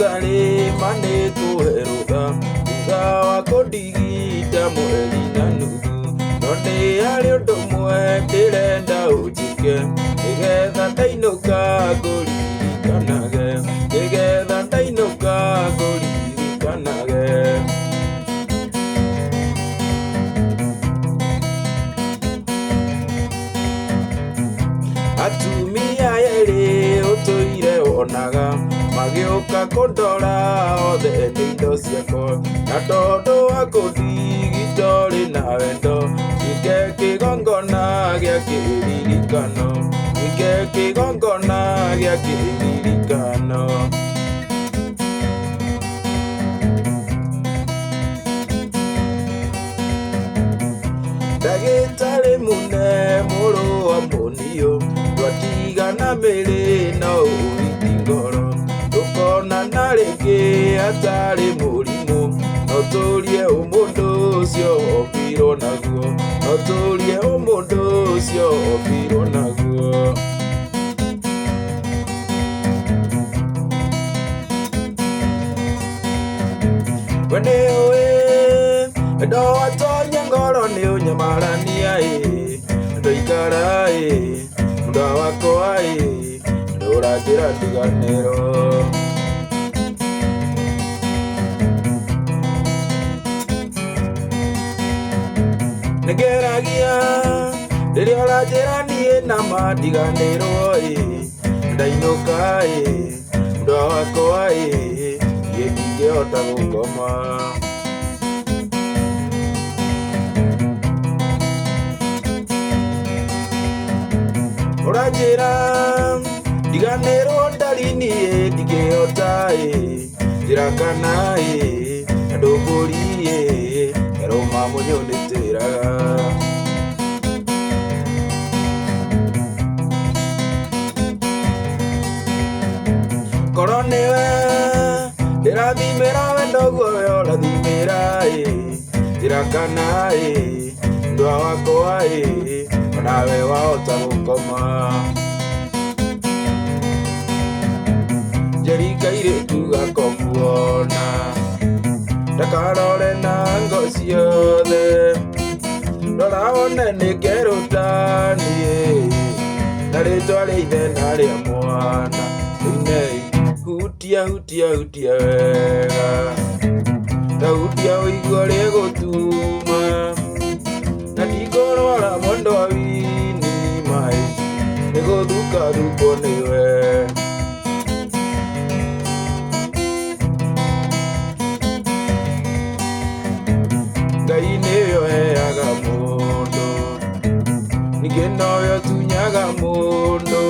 gutari mane kuheruka thutha wa kundigita mweri na nuthu no ni hari undu mwe ndirenda unjike nigetha ndainuka nguririkanage nigetha ndainuka nguririkanage atumia eri utuire wonaga magiuka kundora othe ni indo ciakwa na tondu wa kundigita ri na wendo ike kigongona gia kiririkano ike kigongona gia kiririkano ndagitari mune muru wa munio twatigana mĩrĩ no ũriti ngoro ndũkona na rĩngĩ hatarĩ mũrimũ no tũrie ũmũndũ ũcio ombirwo naguo no tũrie ũmũndũ ũcio ombirwo naguo we nĩ ũĩ wendo watonya ngoro nĩ ũnyamarania ndũikara muda wako ndũranjĩra ndiganĩrwo nĩngeragia rĩrĩa ũranjĩra niĩ na ma ndiganĩrwo ndainũka muda wako niĩ ndingĩhota gũkoma ũranjĩra ndiganĩrwo ndari-inĩ ndingĩhota njĩra kana andũ mbũri aroma mũnyũ nĩtĩraga korwo nĩwe ndĩrathimĩra wendo guo we ũrathimĩra njĩra kana ndwa wakwa nawe wahota gũkoma njerikairĩtu gakomuona ndakarore na ngo ciothe rora wone nĩngerũta niĩ na rĩtwa rĩa ithe na rĩa mwana thĩinĩ hutia hutia hutia wega ndahutia ũigua rĩgũtuma na ndikũrwara mondo awini mai nĩgũthuka thukwo nĩwe Ngai nĩwe heaga mũndũ ningĩ nowe ũtunyaga mũndũ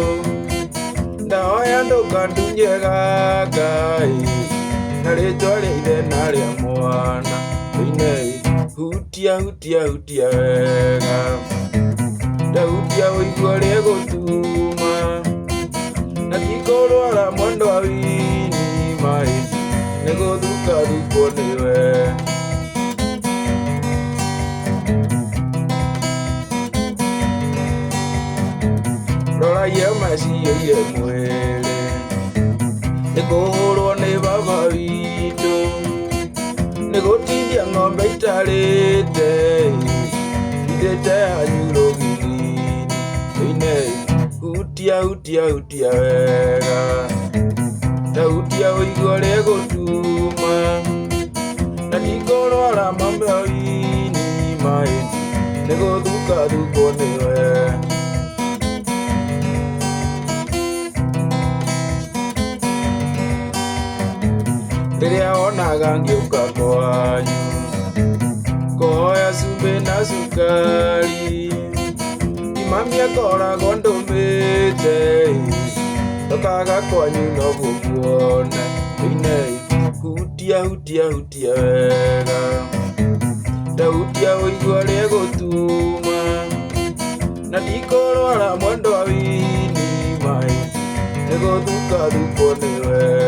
ndahoya ndũkandunyaga Ngai na rĩtwa rĩa ithe na rĩa mwana thĩinĩ hutia hutia hutia wega ndahutia ũigua rĩgũtuma na ndikũrwara mondo awini mai nĩgũthuka thukwo nĩwe roragia maciĩire mwĩrĩ nĩkũhũrwo nĩ baba witũ nĩgũtithia ng'ombe itarĩte ithĩte hanyu rũgiri thĩinĩ hutia hutia hutia wega ndahutia ũigua rĩgũtuma na ndikũrwara mambe awini mai nĩgũthuka thukwo nĩwe rĩrĩa wonaga ngĩũka kwanyu kũhoya cumbĩ na cukari imami akoragwo ndũmĩte ndokaga kwanyu noguo kuona thĩinĩ hutia hutia hutia wega ndahutia ũigua rĩgũtuma na ndikũrwara mondo awini mai nĩgũthuka thukwo nĩwe